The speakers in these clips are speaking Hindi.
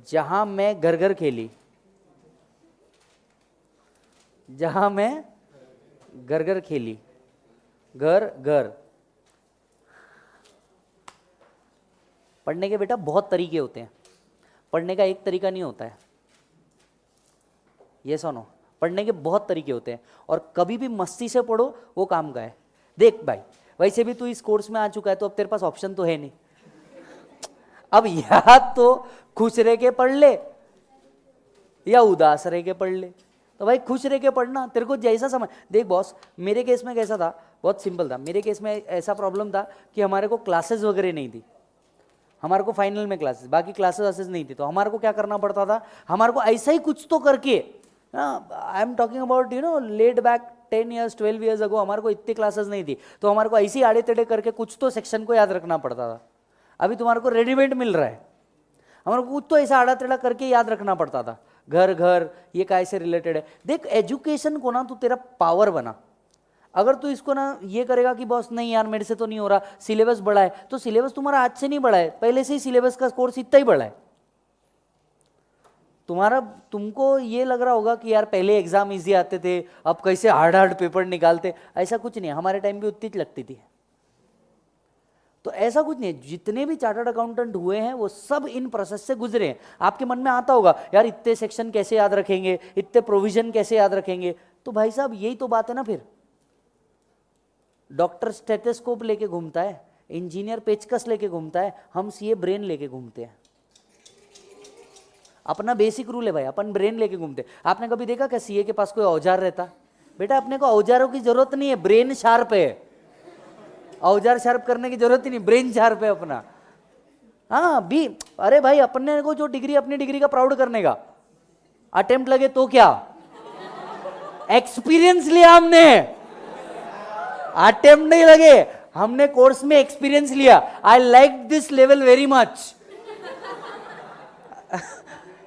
जहां मैं घर घर खेली, जहां मैं घर घर खेली, घर घर। पढ़ने के बेटा बहुत तरीके होते हैं, पढ़ने का एक तरीका नहीं होता है, ये सुनो, पढ़ने के बहुत तरीके होते हैं और कभी भी मस्ती से पढ़ो वो काम का है। देख भाई, वैसे भी तू इस कोर्स में आ चुका है तो अब तेरे पास ऑप्शन तो है नहीं, अब या तो खुश रह के पढ़ ले या उदास रह के पढ़ ले। तो भाई खुश रह के पढ़ना, तेरे को जैसा समझ। देख बॉस, मेरे केस में कैसा था, बहुत सिंपल था। मेरे केस में ऐसा प्रॉब्लम था कि हमारे को क्लासेस वगैरह नहीं थी, हमारे को फाइनल में क्लासेस, बाकी क्लासेस वासेस नहीं थी। तो हमारे को क्या करना पड़ता था, हमारे को ऐसा ही कुछ तो करके, I am talking about late back 10 years 12 years ago, हमारे को इतनी क्लासेस नहीं थी, तो हमारे को ऐसे ही आड़े टेढ़े करके कुछ तो सेक्शन को याद रखना पड़ता था। अभी तुम्हारे को रेडीमेड मिल रहा है, हमारे को कुछ तो ऐसा आड़ा टेढ़ा करके याद रखना पड़ता था। घर घर ये काय से रिलेटेड है। देख एजुकेशन को ना तू तेरा पावर बना। अगर तू इसको ना ये करेगा कि बॉस नहीं यार मेरे से तो नहीं हो रहा, सिलेबस बड़ा है, तो सिलेबस तुम्हारा आज से नहीं बड़ा है, पहले से ही सिलेबस का कोर्स इतना ही बड़ा है तुम्हारा। तुमको ये लग रहा होगा कि यार पहले एग्जाम इजी आते थे, अब कैसे हार्ड हार्ड पेपर निकालते, ऐसा कुछ नहीं, हमारे टाइम भी उतनी लगती थी। तो ऐसा कुछ नहीं है, जितने भी चार्टर्ड अकाउंटेंट हुए हैं वो सब इन प्रोसेस से गुजरे हैं। आपके मन में आता होगा यार इतने सेक्शन कैसे याद रखेंगे, इतने प्रोविजन कैसे याद रखेंगे, तो भाई साहब यही तो बात है ना। फिर डॉक्टर स्टेथोस्कोप लेके घूमता है, इंजीनियर पेचकस लेके घूमता है, हम सीए ब्रेन लेके घूमते हैं। अपना बेसिक रूल है भाई, अपन ब्रेन लेके घूमते। आपने कभी देखा क्या सीए के पास कोई औजार रहता? बेटा अपने को औजारों की जरूरत नहीं है, ब्रेन शार्प है, औजार शार्प करने की जरूरत ही नहीं, ब्रेन शार्प है अपना। हाँ भी, अरे भाई अपने को जो डिग्री, अपनी डिग्री का प्राउड करने का अटेम्प्ट लगे तो क्या, एक्सपीरियंस लिया हमने, अटेम्प्ट नहीं लगे, हमने कोर्स में एक्सपीरियंस लिया। I like this level very much,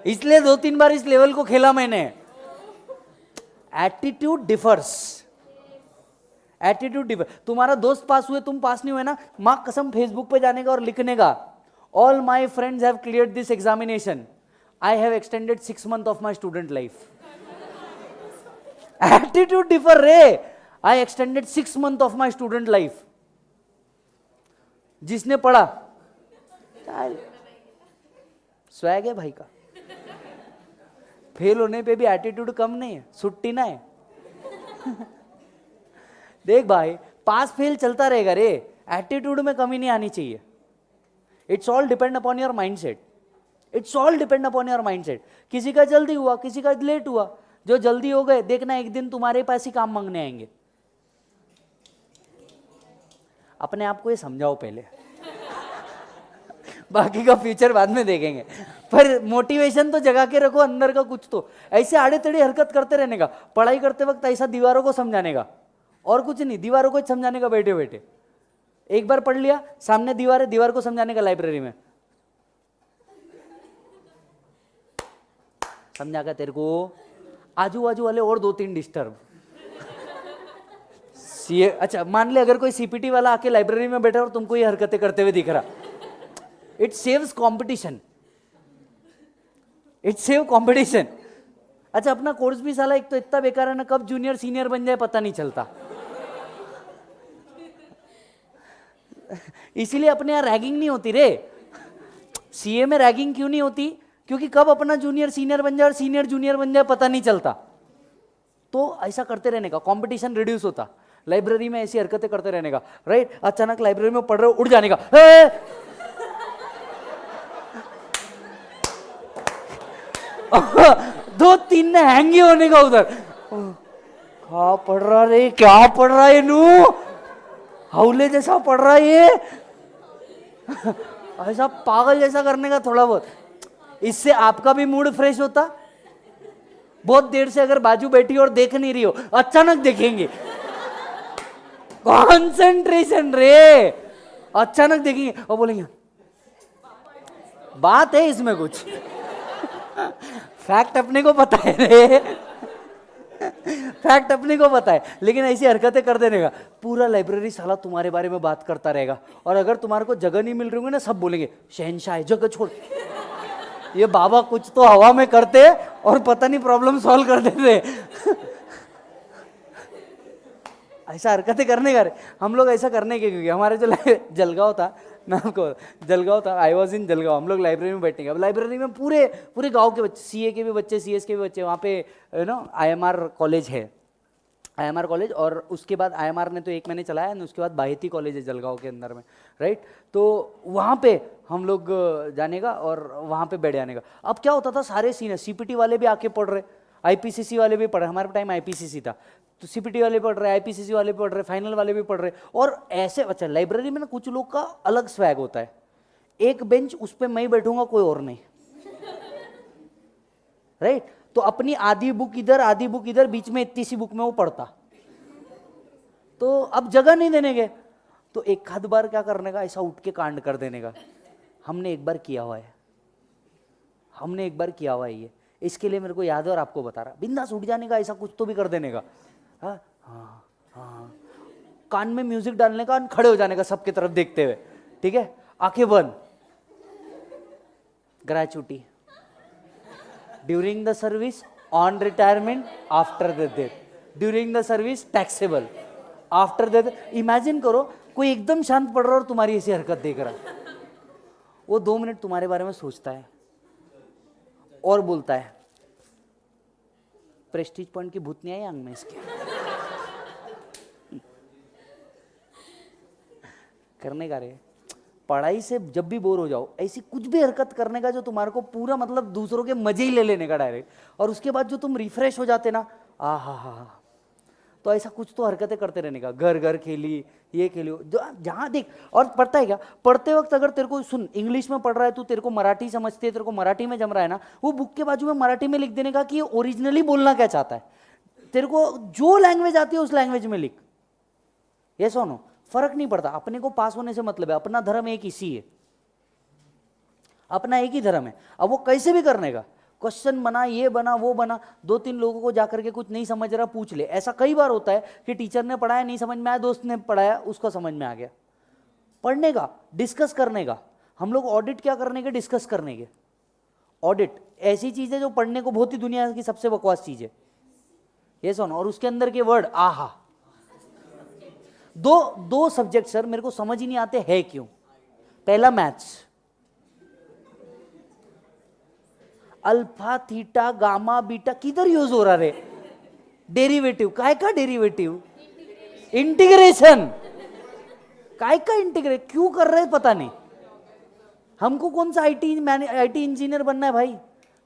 इसलिए 2-3 बार इस लेवल को खेला मैंने। Attitude differs, attitude differ. तुम्हारा दोस्त पास हुए, तुम पास नहीं हुए ना, मां कसम फेसबुक पे जाने का और लिखने का, all my friends have cleared this examination, I have extended 6 months of my student life. Attitude differ ray, I extended 6 months of my student life. जिसने पढ़ा स्वैग है भाई का, फेल होने पे भी एटीट्यूड कम नहीं है, सुट्टी ना है। देख भाई पास फेल चलता रहेगा रे, एटीट्यूड में कमी नहीं आनी चाहिए। It's all depend upon your mindset, it's all depend upon your mindset. किसी का जल्दी हुआ, किसी का लेट हुआ, जो जल्दी हो गए देखना एक दिन तुम्हारे पास ही काम मांगने आएंगे। अपने आप को ये समझाओ पहले, बाकी का फ्यूचर बाद में देखेंगे, पर मोटिवेशन तो जगा के रखो अंदर का कुछ तो। ऐसे आड़े टेढ़े हरकत करते रहने का, पढ़ाई करते वक्त ऐसा दीवारों को समझाने का, और कुछ नहीं, दीवारों को समझाने का बैठे बैठे। एक बार पढ़ लिया, सामने दीवार है, दीवार को समझाने का लाइब्रेरी में, समझा का तेरे को, आजू बाजू वाले और 2-3 डिस्टर्ब। सीए, अच्छा मान ले अगर कोई सीपीटी वाला आके लाइब्रेरी में बैठा और तुमको ये हरकतें करते हुए दिख रहा, it saves competition, it save competition. अच्छा अपना कोर्स भी साला एक तो इतना बेकार है ना, कब जूनियर सीनियर बन जाए पता नहीं चलता। इसीलिए अपने यहाँ रैगिंग नहीं होती रे। सीए में रैगिंग क्यों नहीं होती? क्योंकि कब अपना जूनियर सीनियर बन जाए और सीनियर जूनियर बन जाए पता नहीं चलता। तो ऐसा करते रहने का, कंपटीशन रिड्यूस होता। लाइब्रेरी में ऐसी हरकतें करते रहने का, राइट? अचानक लाइब्रेरी में पढ़ रहे हो, उड़ जाने का, 2-3 ने हैंगी होने का उधर। क्या पढ़ रहा रे, क्या पढ़ रहा है नू, हौले जैसा पढ़ रहा है ये। ऐसा पागल जैसा करने का थोड़ा बहुत, इससे आपका भी मूड फ्रेश होता। बहुत देर से अगर बाजू बैठी और देख नहीं रही हो, अचानक देखेंगे, कॉन्सेंट्रेशन रे, अचानक देखेंगे और बोलेंगे बात है इसमें कुछ। फैक्ट अपने को पता है रे, फैक्ट अपने को पता है, लेकिन ऐसी हरकतें कर देने का, पूरा लाइब्रेरी साला तुम्हारे बारे में बात करता रहेगा। और अगर तुम्हारे को जगह नहीं मिल रही होगी ना, सब बोलेंगे शहनशाह है, जगह छोड़, ये बाबा कुछ तो हवा में करते और पता नहीं प्रॉब्लम सॉल्व कर देते। ऐसा हरकतें करने का हम लोग ऐसा करने के, क्योंकि हमारे जो जलगांव था, मैं आपको जलगांव था, आई वॉज इन जलगांव, हम लोग लाइब्रेरी में बैठने का, अब लाइब्रेरी में पूरे पूरे गांव के बच्चे, सीए के भी बच्चे, सीएस के भी बच्चे, वहाँ पे आईएमआर कॉलेज है, आईएमआर कॉलेज, और उसके बाद आईएमआर ने तो 1 महीने चलाया ना, उसके बाद बाहेती कॉलेज है जलगांव के अंदर में, राइट। तो वहाँ पे हम लोग जाने का और वहाँ पे बैठ जाने का। अब क्या होता था, सारे सीनियर सीपीटी वाले भी आके पढ़ रहे, आईपीसीसी वाले भी पढ़ रहे, हमारे टाइम आईपीसीसी था, तो सीपीटी वाले पढ़ रहे, आईपीसीसी वाले पढ़ रहे, फाइनल वाले भी पढ़ रहे, और ऐसे अच्छा लाइब्रेरी में ना कुछ लोग का अलग स्वैग होता है, एक बेंच उस पर मैं ही बैठूंगा, कोई और नहीं, राइट। तो अपनी आधी बुक इधर आधी बुक इधर, बीच में इतनी सी बुक में वो पढ़ता, तो अब जगह नहीं देने के, तो एक आध बार क्या करने का, ऐसा उठ के कांड कर देने का। हमने एक बार किया हुआ है, हमने एक बार किया हुआ है ये, इसके लिए मेरे को याद है और आपको बता रहा, बिंदास उठ जाने का, ऐसा कुछ तो भी कर देने का, हाँ हाँ हाँ, कान में म्यूजिक डालने का, खड़े हो जाने का सबके तरफ देखते हुए, ठीक है, आंखें बंद, gratuity during the service, on retirement, after the death, during the service taxable, after death. Imagine करो कोई एकदम शांत पढ़ रहा और तुम्हारी ऐसी हरकत देख रहा, वो 2 मिनट तुम्हारे बारे में सोचता है और बोलता है, प्रेस्टीज पॉइंट की भूत नहीं आई आंग में इसके। करने का रे, पढ़ाई से जब भी बोर हो जाओ, ऐसी कुछ भी हरकत करने का जो तुम्हारे को पूरा मतलब दूसरों के मजे ही ले लेने का डायरेक्ट, और उसके बाद जो तुम रिफ्रेश हो जाते ना, आ हा, तो ऐसा कुछ तो हरकतें करते रहने का, घर घर खेली, ये खेली, जो जहाँ देख। और पढ़ता है क्या, पढ़ते वक्त अगर तेरे को सुन इंग्लिश में पढ़ रहा है, तू तेरे को मराठी समझते है, तेरे को मराठी में जम रहा है ना, वो बुक के बाजू में मराठी में लिख देने का कि ओरिजिनली बोलना क्या चाहता है, तेरे को जो लैंग्वेज आती है उस लैंग्वेज में लिख, ये सुनो, फर्क नहीं पड़ता, अपने को पास होने से मतलब है, अपना धर्म एक इसी है, अपना एक ही धर्म है। अब वो कैसे भी करने का, क्वेश्चन बना, ये बना, वो बना, 2-3 लोगों को जाकर के कुछ नहीं समझ रहा पूछ ले, ऐसा कई बार होता है कि टीचर ने पढ़ाया नहीं समझ में आया, दोस्त ने पढ़ाया उसको समझ में आ गया। पढ़ने का, डिस्कस करने का, हम लोग ऑडिट क्या करने के, डिस्कस करने के। ऑडिट ऐसी चीज है जो पढ़ने को बहुत ही दुनिया की सबसे बकवास चीज है, ये सुन, और उसके अंदर के वर्ड आहा, दो सब्जेक्ट सर मेरे को समझ ही नहीं आते है क्यों। पहला maths, alpha theta gamma beta किधर यूज हो रहा रे, डेरिवेटिव, काय का डेरिवेटिव, इंटीग्रेशन, काय का इंटीग्रेट क्यों कर रहे पता नहीं। हमको कौन सा आईटी इंजीनियर बनना है भाई,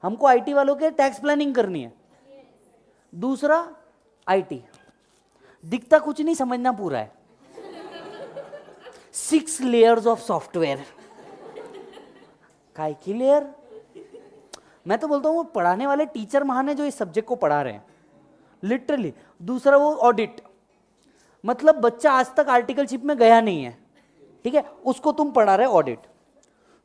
हमको आईटी वालों के टैक्स प्लानिंग करनी है। दूसरा आईटी, दिखता कुछ नहीं समझना पूरा है, 6 लेयर्स ऑफ सॉफ्टवेयर, काय की लेयर। मैं तो बोलता हूँ वो पढ़ाने वाले टीचर महान है जो इस सब्जेक्ट को पढ़ा रहे हैं लिटरली। दूसरा वो ऑडिट, मतलब बच्चा आज तक आर्टिकलशिप में गया नहीं है, ठीक है, उसको तुम पढ़ा रहे ऑडिट,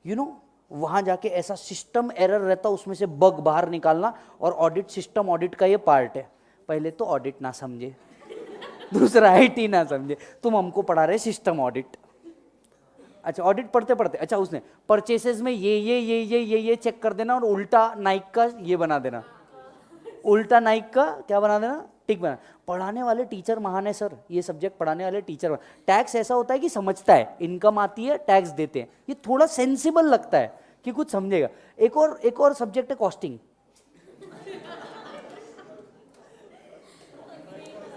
यू नो, वहां जाके ऐसा सिस्टम एरर रहता, उसमें से बग बाहर निकालना, और ऑडिट सिस्टम ऑडिट का ये पार्ट है। पहले तो ऑडिट ना समझे, दूसरा आईटी ना समझे, तुम हमको पढ़ा रहे सिस्टम ऑडिट। अच्छा ऑडिट पढ़ते पढ़ते, अच्छा उसने परचेसेस में ये चेक कर देना और उल्टा नाइक का ये बना देना, उल्टा नाइक का क्या बना देना, टिक बना। पढ़ाने वाले टीचर महान है सर, ये सब्जेक्ट पढ़ाने वाले टीचर। टैक्स ऐसा होता है कि समझता है, इनकम आती है टैक्स देते हैं, ये थोड़ा सेंसिबल लगता है कि कुछ समझेगा। एक और सब्जेक्ट है कॉस्टिंग।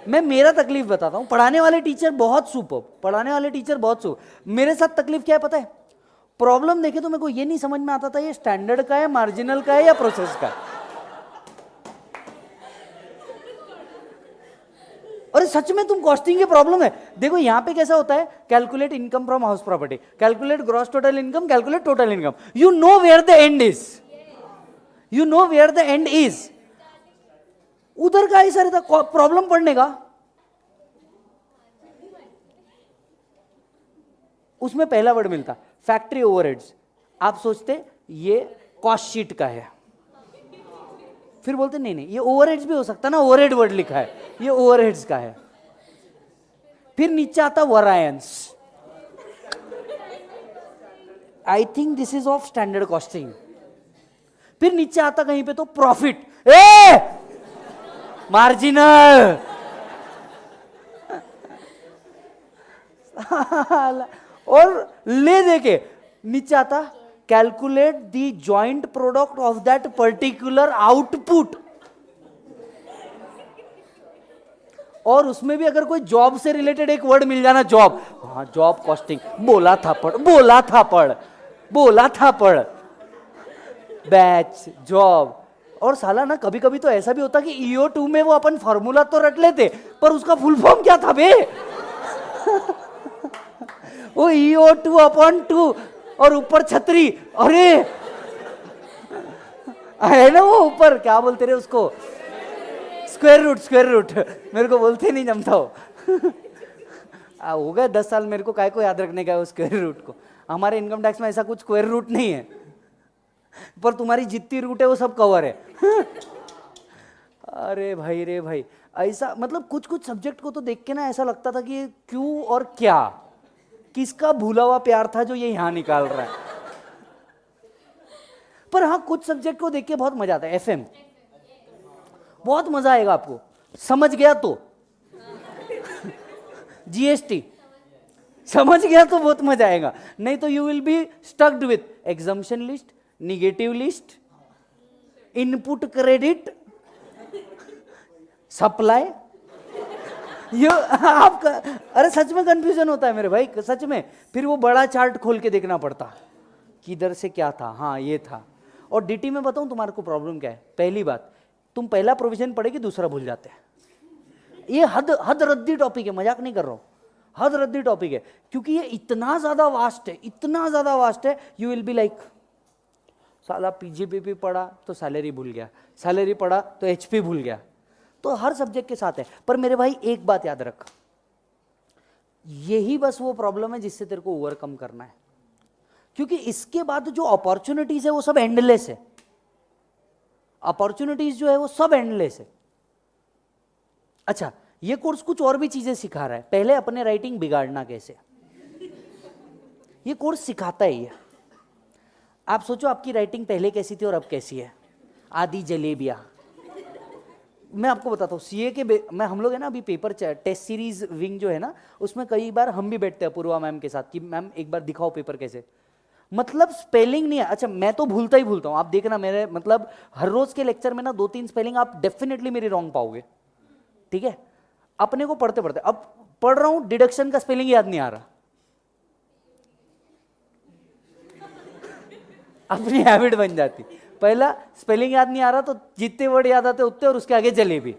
मैं मेरा तकलीफ बताता हूं, पढ़ाने वाले टीचर बहुत सुपर, पढ़ाने वाले टीचर बहुत सुपर। मेरे साथ तकलीफ क्या है पता है, प्रॉब्लम देखे तो मेरे को ये नहीं समझ में आता था ये स्टैंडर्ड का है, मार्जिनल का है या प्रोसेस का है। अरे सच में तुम कॉस्टिंग की प्रॉब्लम है। देखो यहां पे कैसा होता है, calculate income from house property, calculate gross total income, calculate total income, you know where the end is, you know where the end is. उधर का ही सर था प्रॉब्लम पढ़ने का, उसमें पहला वर्ड मिलता फैक्ट्री ओवरहेड्स, आप सोचते ये कॉस्ट शीट का है, फिर बोलते नहीं ये ओवरहेड्स भी हो सकता ना, ओवरहेड वर्ड लिखा है, ये ओवरहेड्स का है। फिर नीचे आता variance, I think this is of standard costing. फिर नीचे आता कहीं पे तो प्रॉफिट, ए मार्जिनल। और ले देके नीचे आता calculate the joint product of that particular output, और उसमें भी अगर कोई जॉब से रिलेटेड एक वर्ड मिल जाना, जॉब, हाँ जॉब कॉस्टिंग, बोला था पढ़, बोला था पढ़, बोला था पढ़, बैच जॉब। और साला ना कभी कभी तो ऐसा भी होता कि EO2 में वो अपन फॉर्मूला तो रट लेते, पर उसका फुल फॉर्म क्या था बे? वो EO2/2 और ऊपर छतरी, अरे है ना वो ऊपर क्या बोलते रहे उसको, स्क्वायर रूट, स्क्वायर रूट, मेरे को बोलते नहीं जमता हो। हो गए 10 साल मेरे को, काय को याद रखने का है स्क्वायर रूट को। हमारे इनकम टैक्स में ऐसा कुछ स्क्वायर रूट नहीं है, पर तुम्हारी जितनी रूट है वो सब कवर है। अरे भाई रे भाई, ऐसा मतलब कुछ कुछ सब्जेक्ट को तो देख के ना ऐसा लगता था कि क्यों और क्या, किसका भूला हुआ प्यार था जो ये यहां निकाल रहा है। पर हाँ कुछ सब्जेक्ट को देख के बहुत मजा आता है। FM बहुत मजा आएगा आपको, समझ गया तो। GST समझ गया तो बहुत मजा आएगा, नहीं तो you will be स्टक्ड with exemption list, negative list, input credit, supply. ये आपका, अरे सच में कंफ्यूजन होता है मेरे भाई, सच में। फिर वो बड़ा चार्ट खोल के देखना पड़ता किधर से क्या था, हाँ ये था। और DT में बताऊं तुम्हारे को प्रॉब्लम क्या है, पहली बात तुम पहला प्रोविजन पढ़ेगी दूसरा भूल जाते हैं। ये हद रद्दी टॉपिक है, मजाक नहीं कर रहा हूं, हद रद्दी टॉपिक है, क्योंकि ये इतना ज्यादा वास्ट है, इतना ज्यादा वास्ट है। यू विल बी लाइक साला PGBP पढ़ा तो सैलरी भूल गया, सैलरी पढ़ा तो HP भूल गया। तो हर सब्जेक्ट के साथ है। पर मेरे भाई एक बात याद रख, यही बस वो प्रॉब्लम है जिससे तेरे को ओवरकम करना है, क्योंकि इसके बाद जो अपॉर्चुनिटीज है वो सब एंडलेस है। अपॉर्चुनिटीज जो है वो सब एंडलेस है। अच्छा, ये कोर्स कुछ और भी चीजें सिखा रहा है। पहले अपने राइटिंग बिगाड़ना कैसे, ये कोर्स सिखाता है ये। आप सोचो आपकी राइटिंग पहले कैसी थी और अब कैसी है, आधी जलेबिया। मैं आपको बताता हूँ, CA के मैं हम लोग है ना अभी पेपर टेस्ट सीरीज विंग जो है ना, उसमें कई बार हम भी बैठते हैं पूर्वा मैम के साथ कि मैम एक बार दिखाओ पेपर कैसे, मतलब स्पेलिंग नहीं है। अच्छा मैं तो भूलता ही भूलता हूँ, आप देखना मेरे मतलब हर रोज के लेक्चर में ना 2-3 स्पेलिंग आप डेफिनेटली मेरी रॉन्ग पाओगे, ठीक है। अपने को पढ़ते पढ़ते, अब पढ़ रहा हूं डिडक्शन का स्पेलिंग याद नहीं आ रहा, अपनी हैबिट बन जाती। पहला स्पेलिंग याद नहीं आ रहा तो जितने वर्ड याद आते उतने, और उसके आगे जलेबी।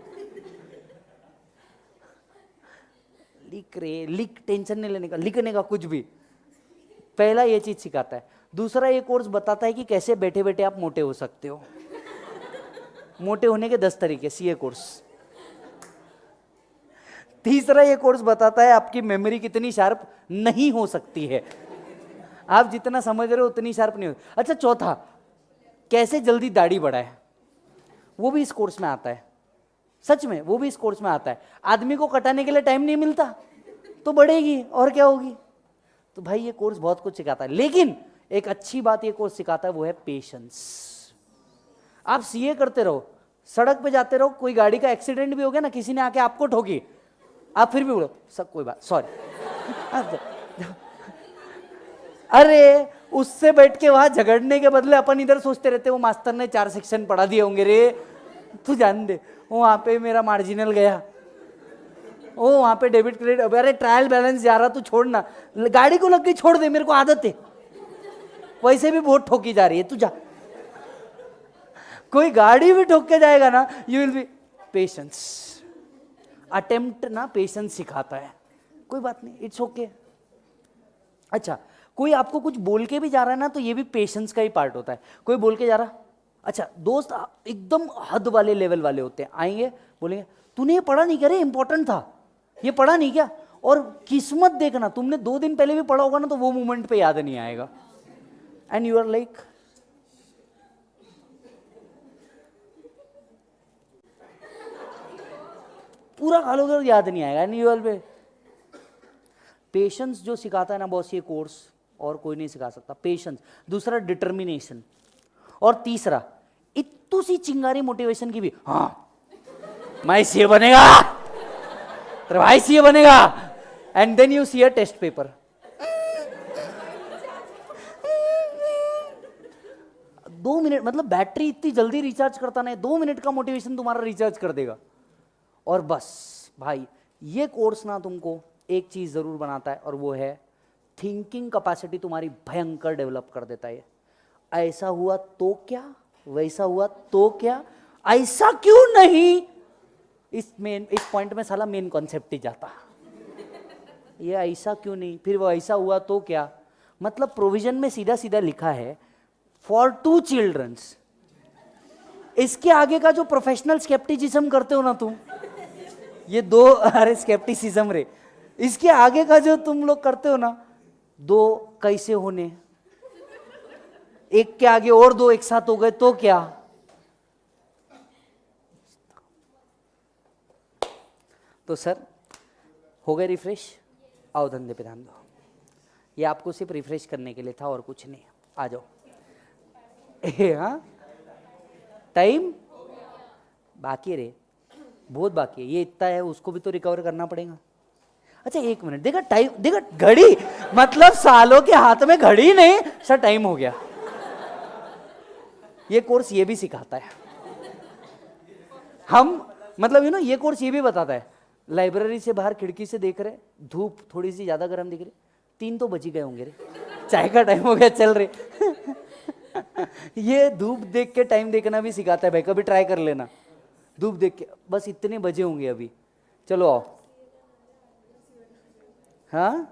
लिख, टेंशन नहीं लेने का, लिखने का कुछ भी। पहला ये चीज सिखाता है। दूसरा ये कोर्स बताता है कि कैसे बैठे बैठे आप मोटे हो सकते हो। मोटे होने के 10 तरीके, CA कोर्स। तीसरा ये कोर्स बताता है आपकी मेमोरी कितनी शार्प नहीं हो सकती है, आप जितना समझ रहे हो उतनी शार्प नहीं हो। अच्छा चौथा, कैसे जल्दी दाढ़ी बढ़ाए, वो भी इस कोर्स में आता है। सच में वो भी इस कोर्स में आता है। आदमी को कटाने के लिए टाइम नहीं मिलता तो बढ़ेगी, और क्या होगी। तो भाई ये कोर्स बहुत कुछ सिखाता है, लेकिन एक अच्छी बात ये कोर्स सिखाता है वो है पेशेंस। आप CA करते रहो, सड़क पे जाते रहो, कोई गाड़ी का एक्सीडेंट भी हो गया ना, किसी ने आके आपको ठोकी, आप फिर भी बोलो सब कोई बात, सॉरी। अरे उससे बैठ के वहां झगड़ने के बदले अपन इधर सोचते रहते वो मास्टर ने 4 सेक्शन पढ़ा दिए होंगे रे, तू जान दे वहां पे मेरा मार्जिनल गया, ओ वहां पे डेबिट क्रेडिट, अरे ट्रायल बैलेंस जा रहा, तू छोड़ना, गाड़ी को लग गई छोड़ दे, मेरे को आदत है, वैसे भी बहुत ठोकी जा रही है, तू जा। कोई गाड़ी भी ठोक के जाएगा ना, you will be patience. Attempt ना पेशेंस सिखाता है, कोई बात नहीं, इट्स ओके। अच्छा कोई आपको कुछ बोल के भी जा रहा है ना, तो ये भी पेशेंस का ही पार्ट होता है। कोई बोल के जा रहा, अच्छा दोस्त एकदम हद वाले लेवल वाले होते हैं, आएंगे बोलेंगे तूने ये पढ़ा नहीं क्या रे, इंपॉर्टेंट था, ये पढ़ा नहीं क्या। और किस्मत देखना, तुमने 2 दिन पहले भी पढ़ा होगा ना, तो वो मोमेंट पे याद नहीं आएगा, एंड यू आर लाइक पूरा खा लोगे, याद नहीं आएगा, and you are bay. Patience जो सिखाता है ना बॉस ये कोर्स, और कोई नहीं सिखा सकता। पेशेंस, दूसरा डिटर्मिनेशन, और तीसरा फुद्दू सी चिंगारी मोटिवेशन की भी, हाँ मैं सीए बनेगा, तेरे भाई सीए बनेगा, and then you see a test paper. 2 minute, मतलब बैटरी इतनी जल्दी रिचार्ज करता नहीं, 2 मिनट का मोटिवेशन तुम्हारा रिचार्ज कर देगा। और बस भाई ये कोर्स ना तुमको एक चीज जरूर बनाता है, और वो है थिंकिंग कैपेसिटी तुम्हारी भयंकर डेवलप कर देता है। ऐसा हुआ तो क्या, वैसा हुआ तो क्या, ऐसा क्यों नहीं, इस पॉइंट में साला मेन कॉन्सेप्ट ही जाता। ये ऐसा क्यों नहीं, फिर वो ऐसा हुआ तो क्या, मतलब प्रोविजन में सीधा सीधा लिखा है फॉर 2 चिल्ड्रंस। इसके आगे का जो प्रोफेशनल स्केप्टिसिज्म करते हो ना तुम, ये 2 अरे स्केप्टिसिज्म रे, इसके आगे का जो तुम लोग करते हो ना, 2 कैसे होने, एक के आगे और 2 एक साथ हो गए तो क्या। तो सर हो गए रिफ्रेश, आओ धंधे पे ध्यान दो। ये आपको सिर्फ रिफ्रेश करने के लिए था और कुछ नहीं, आ जाओ। हाँ टाइम बाकी रे, बहुत बाकी है, ये इतना है, उसको भी तो रिकवर करना पड़ेगा। अच्छा 1 मिनट, देखा टाइम, देखा घड़ी, मतलब सालों के हाथ में घड़ी नहीं सर, टाइम हो गया। ये कोर्स ये भी सिखाता है हम, मतलब ये कोर्स ये भी बताता है, लाइब्रेरी से बाहर खिड़की से देख रहे, धूप थोड़ी सी ज्यादा गर्म दिख रही, 3 तो बज ही गए होंगे रे, चाय का टाइम हो गया, चल रहे। ये धूप देख के टाइम देखना भी सिखाता है भाई, कभी ट्राई कर लेना, धूप देख के बस इतने बजे होंगे अभी, चलो आओ। हाँ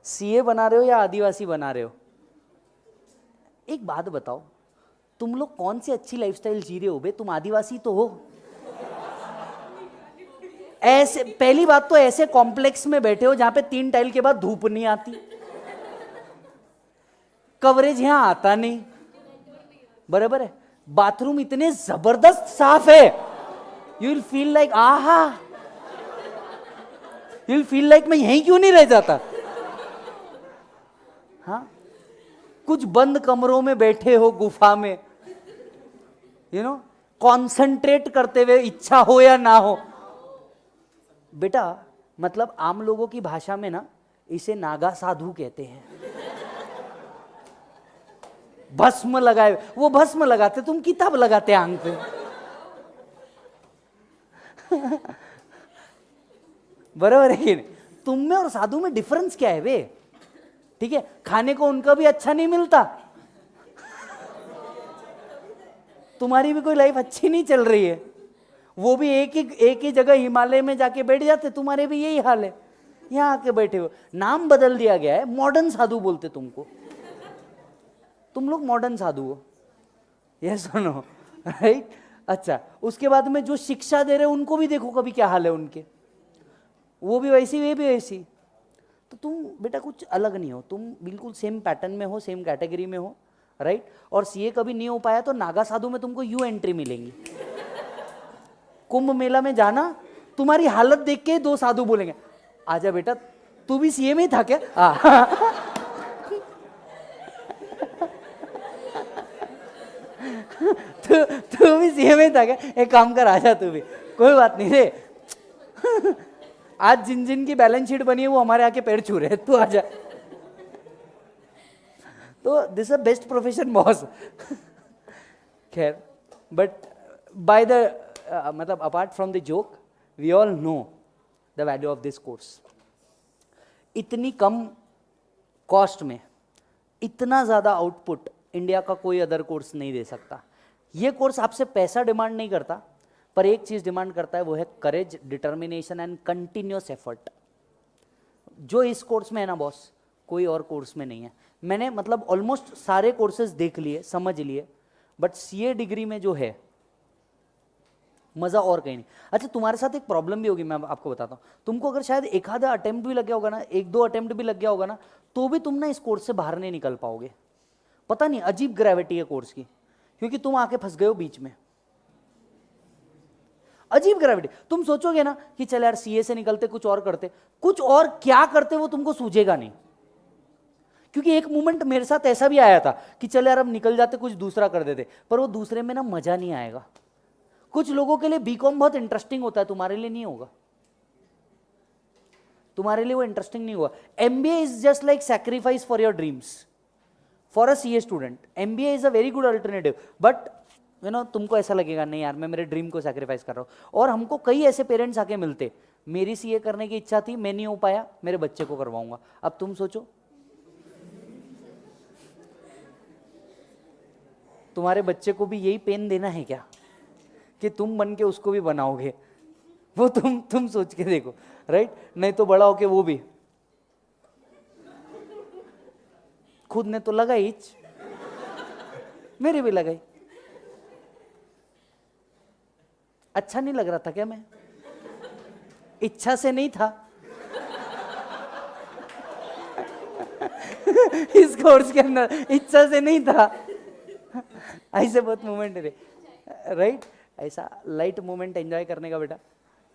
सीए बना रहे हो या आदिवासी बना रहे हो, एक बात बताओ, तुम लोग कौन सी अच्छी लाइफस्टाइल जी रहे हो बे, तुम आदिवासी तो हो। ऐसे पहली बात तो ऐसे कॉम्प्लेक्स में बैठे हो जहां पे 3 टाइल के बाद धूप नहीं आती, कवरेज यहां आता नहीं, बराबर है, बाथरूम इतने जबरदस्त साफ है, यू विल फील लाइक आहा, यू विल फील लाइक मैं यहीं क्यों नहीं रह जाता। हाँ कुछ बंद कमरों में बैठे हो गुफा में, कॉन्सेंट्रेट करते हुए, इच्छा हो या ना हो। बेटा मतलब आम लोगों की भाषा में ना इसे नागा साधु कहते हैं। भस्म लगाए, वो भस्म लगाते, तुम किताब लगाते आंख पे। बराबर है कि नहीं, तुम में और साधु में डिफरेंस क्या है वे, ठीक है, खाने को उनका भी अच्छा नहीं मिलता, तुम्हारी भी कोई लाइफ अच्छी नहीं चल रही है, वो भी एक ही जगह हिमालय में जाके बैठ जाते, तुम्हारे भी यही हाल है, यहाँ आके बैठे हो, नाम बदल दिया गया है, मॉडर्न साधु बोलते तुमको, तुम लोग मॉडर्न साधु हो, ये सुनो, राइट। अच्छा उसके बाद में जो शिक्षा दे रहे हो उनको भी देखो कभी क्या हाल है उनके, वो भी वैसी, वे भी वैसी, तो तुम बेटा कुछ अलग नहीं हो, तुम बिल्कुल सेम पैटर्न में हो, सेम कैटेगरी में हो, राइट। और सीए कभी नहीं हो पाया तो नागा साधु में तुमको यू एंट्री मिलेंगी। कुंभ मेला में जाना, तुम्हारी हालत देख के 2 साधु बोलेंगे आजा बेटा, तू भी सीए में ही था क्या। तू भी सीए में था क्या, एक काम कर आजा तू भी, कोई बात नहीं रे। आज जिन जिन की बैलेंस शीट बनी है वो हमारे आके पैर छू रहे हैं, तू आजा। तो this is best profession boss. खैर बट बाय द मतलब apart from the joke, we all know the value of this course. इतनी कम कॉस्ट में इतना ज़्यादा आउटपुट इंडिया का कोई अदर कोर्स नहीं दे सकता। ये कोर्स आपसे पैसा डिमांड नहीं करता, पर एक चीज़ डिमांड करता है, वो है करेज, डिटर्मिनेशन एंड कंटिन्यूस एफर्ट। जो इस कोर्स में है ना बॉस, कोई और कोर्स में नहीं है। मैंने मतलब ऑलमोस्ट सारे कोर्सेज देख लिए, समझ लिए, बट सीए डिग्री में जो है मज़ा और कहीं नहीं। अच्छा तुम्हारे साथ एक प्रॉब्लम भी होगी, मैं आपको बताता हूँ। तुमको अगर शायद एक आधा अटेम्प्ट भी लग गया होगा ना, 1-2 अटेम्प्ट भी लग गया होगा ना, तो भी तुम ना इस कोर्स से बाहर नहीं निकल पाओगे। पता नहीं अजीब ग्रेविटी है कोर्स की, क्योंकि तुम आके फंस गए हो बीच में, अजीब ग्रेविटी। तुम सोचोगे ना कि चल यार सीए से निकलते कुछ और करते, कुछ और क्या करते वो तुमको सूझेगा नहीं, क्योंकि एक मोमेंट मेरे साथ ऐसा भी आया था कि चल यार अब निकल जाते, कुछ दूसरा कर देते, पर वो दूसरे में ना मजा नहीं आएगा। कुछ लोगों के लिए बीकॉम बहुत इंटरेस्टिंग होता है, तुम्हारे लिए नहीं होगा, तुम्हारे लिए वो इंटरेस्टिंग नहीं हुआ। MBA is just like sacrifice for your dreams for a CA student. MBA is a very good alternative, but you know तुमको ऐसा लगेगा नहीं यार मैं मेरे ड्रीम को सैक्रिफाइस कर रहा हूं। और हमको कई ऐसे पेरेंट्स आके मिलते, मेरी सीए करने की इच्छा थी, मैं नहीं हो पाया, मेरे बच्चे को करवाऊंगा। अब तुम सोचो, तुम्हारे बच्चे को भी यही पेन देना है क्या कि तुम बन के उसको भी बनाओगे? वो तुम सोच के देखो, राइट? नहीं तो बड़ा होके वो भी खुद ने तो लगाई इच, मेरी भी लगाई। अच्छा नहीं लग रहा था क्या? मैं इच्छा से नहीं था इस कोर्स के अंदर, इच्छा से नहीं था। ऐसे बहुत मोमेंट है, राइट? ऐसा लाइट मोमेंट एंजॉय करने का बेटा,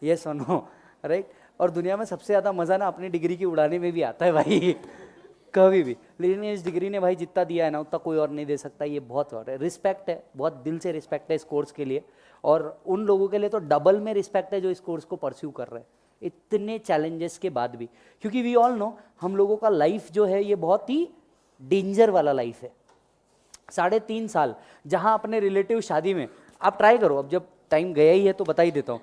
ये सुनो, राइट? और दुनिया में सबसे ज्यादा मजा ना अपनी डिग्री की उड़ाने में भी आता है भाई, कभी भी। लेकिन इस डिग्री ने भाई जितना दिया है ना उतना कोई और नहीं दे सकता। ये बहुत और है, रिस्पेक्ट है, बहुत दिल से रिस्पेक्ट है इस कोर्स के लिए। और उन लोगों के लिए तो डबल में रिस्पेक्ट है जो इस कोर्स को परस्यू कर रहे हैं इतने चैलेंजेस के बाद भी। क्योंकि वी ऑल नो हम लोगों का लाइफ जो है ये बहुत ही डेंजर वाला लाइफ है। 3.5 साल जहां अपने रिलेटिव शादी में, आप ट्राई करो, अब जब टाइम गया ही है तो बता ही देता हूं,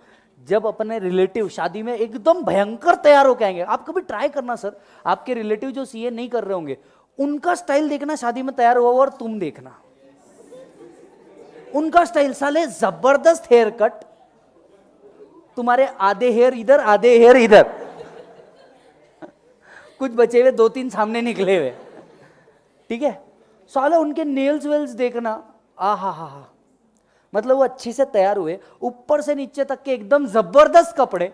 जब अपने रिलेटिव शादी में एकदम भयंकर तैयार होकर आएंगे, आप कभी ट्राई करना सर, आपके रिलेटिव जो सीए नहीं कर रहे होंगे उनका स्टाइल देखना, शादी में तैयार हुआ और तुम देखना उनका स्टाइल। साले जबरदस्त हेयर कट, तुम्हारे आधे हेयर इधर आधे हेयर इधर, कुछ बचे हुए 2-3 सामने निकले हुए, ठीक है? साले उनके नेल्स वेल्स देखना, हा, मतलब वो अच्छे से तैयार हुए, ऊपर से नीचे तक के एकदम जबरदस्त कपड़े,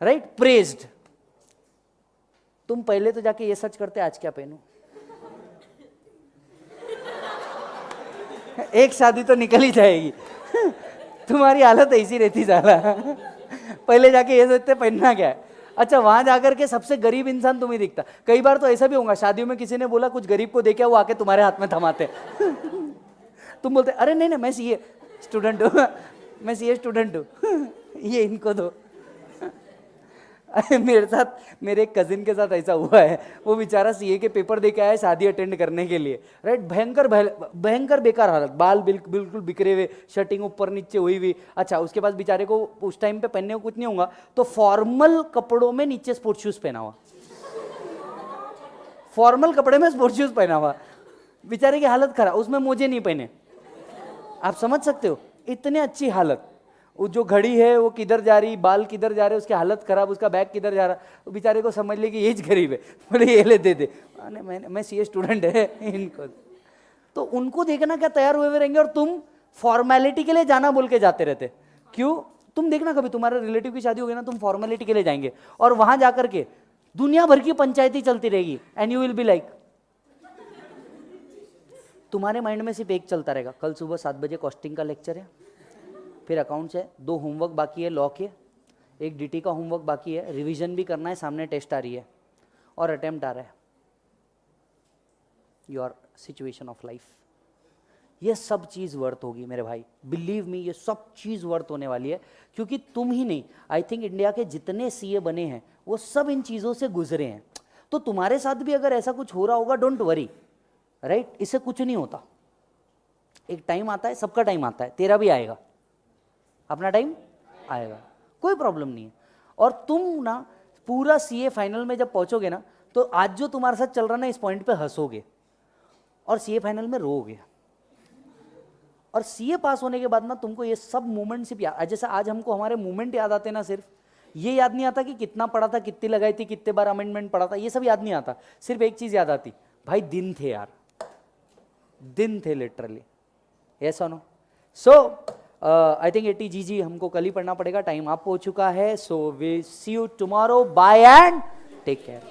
राइट? प्रेज्ड। तुम पहले तो जाके ये सर्च करते आज क्या पहनूं एक शादी तो निकल ही जाएगी तुम्हारी हालत ऐसी रहती साला पहले जाके ये सोचते पहनना क्या है। अच्छा, वहां जाकर के सबसे गरीब इंसान तुम्हें दिखता। कई बार तो ऐसा भी होगा, शादियों में किसी ने बोला कुछ गरीब को देखे, वो आके तुम्हारे हाथ में थमाते तुम बोलते अरे नहीं मैं सीए स्टूडेंट हूँ मैं सीए स्टूडेंट हूँ ये इनको दो मेरे साथ, मेरे एक कजिन के साथ ऐसा हुआ है। वो बेचारा सीए के पेपर देके आया शादी अटेंड करने के लिए, राइट? भयंकर बेकार हालत, बाल बिल्कुल बिखरे हुए, शर्टिंग ऊपर नीचे हुई हुई। अच्छा, उसके बाद बेचारे को उस टाइम पे पहनने को कुछ नहीं होगा तो फॉर्मल कपड़ों में नीचे स्पोर्ट्स शूज पहना हुआ, फॉर्मल कपड़े में स्पोर्ट्स शूज पहना हुआ, बेचारे की हालत खराब, उसमें मोजे नहीं पहने। आप समझ सकते हो इतने अच्छी हालत। वो जो घड़ी है वो किधर जा रही, बाल किधर जा रहे, उसकी हालत खराब, उसका बैग किधर जा रहा, तो बेचारे को समझ ले कि ये गरीब है, बोले ये ले दे दे, मैं सीए स्टूडेंट है इनको। तो उनको देखना क्या तैयार हुए हुए रहेंगे और तुम फॉर्मेलिटी के लिए जाना बोल के जाते रहते। क्यों? तुम देखना कभी तुम्हारे रिलेटिव की शादी होगी ना, तुम फॉर्मेलिटी के लिए जाएंगे और वहां जाकर के दुनिया भर की पंचायती चलती रहेगी and you will be like, तुम्हारे माइंड में सिर्फ एक चलता रहेगा, कल सुबह 7 बजे कॉस्टिंग का लेक्चर है, फिर अकाउंट्स है, 2 होमवर्क बाकी है लॉ के, 1 डीटी का होमवर्क बाकी है, रिवीजन भी करना है, सामने टेस्ट आ रही है और अटेम्प्ट आ रहा है। योर सिचुएशन ऑफ लाइफ, ये सब चीज़ वर्थ होगी मेरे भाई, बिलीव मी, ये सब चीज़ वर्थ होने वाली है। क्योंकि तुम ही नहीं, आई थिंक इंडिया के जितने सीए बने हैं वो सब इन चीज़ों से गुजरे हैं। तो तुम्हारे साथ भी अगर ऐसा कुछ हो रहा होगा, डोंट वरी, राइट? इससे कुछ नहीं होता। एक टाइम आता है, सबका टाइम आता है, तेरा भी आएगा, अपना टाइम आएगा, कोई प्रॉब्लम नहीं है। और तुम ना पूरा सीए फाइनल में जब पहुंचोगे ना, तो आज जो तुम्हारे साथ चल रहा ना, इस पॉइंट पे हंसोगे और सीए फाइनल में रोओगे। और सीए पास होने के बाद ना तुमको ये सब मोमेंट सिर्फ याद, जैसे आज हमको हमारे मोमेंट याद आते ना, सिर्फ ये याद नहीं आता कि कितना पढ़ा था, कितनी लगाई थी, कितने बार अमेंडमेंट पढ़ा था, ये सब याद नहीं आता। सिर्फ एक चीज याद आती, भाई दिन थे यार, दिन थे लिटरली। यस और no? So I think 80 GG हमको कल ही पढ़ना पड़ेगा, टाइम आप हो चुका है। So we see you tomorrow, bye and take care.